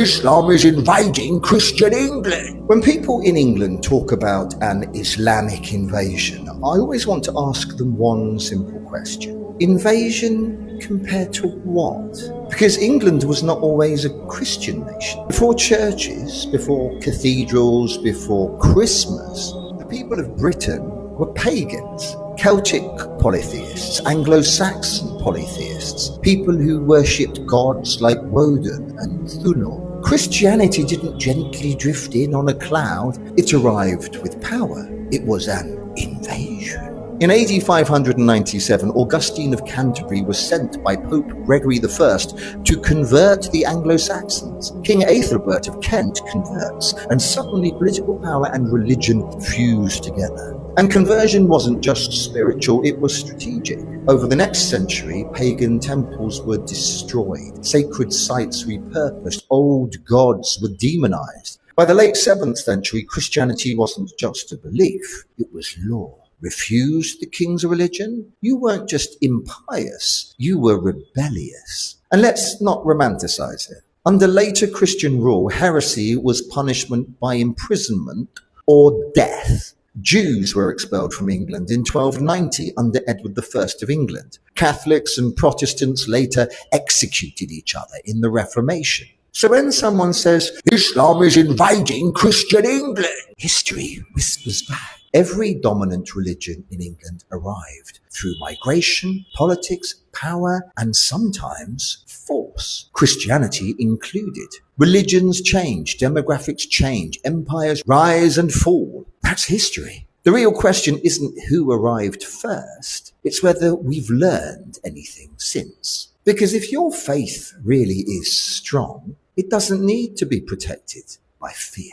Islam is invading Christian England. When people in England talk about an Islamic invasion, I always want to ask them one simple question. Invasion compared to what? Because England was not always a Christian nation. Before churches, before cathedrals, before Christmas, the people of Britain were pagans. Celtic polytheists, Anglo-Saxon polytheists, people who worshipped gods like Woden and Thulon. Christianity didn't gently drift in on a cloud, it arrived with power. It was an invasion. In AD 597, Augustine of Canterbury was sent by Pope Gregory I to convert the Anglo-Saxons. King Ethelbert of Kent converts, and suddenly political power and religion fused together. And conversion wasn't just spiritual, it was strategic. Over the next century, pagan temples were destroyed, sacred sites repurposed, old gods were demonized. By the late 7th century, Christianity wasn't just a belief, it was law. Refused the king's religion? You weren't just impious, you were rebellious. And let's not romanticize it. Under later Christian rule, heresy was punishment by imprisonment or death. Jews were expelled from England in 1290 under Edward I of England. Catholics and Protestants later executed each other in the Reformation. So when someone says, Islam is invading Christian England, history whispers back. Every dominant religion in England arrived through migration, politics, power, and sometimes force. Christianity included. Religions change, demographics change, empires rise and fall. That's history. The real question isn't who arrived first, it's whether we've learned anything since. Because if your faith really is strong, it doesn't need to be protected by fear.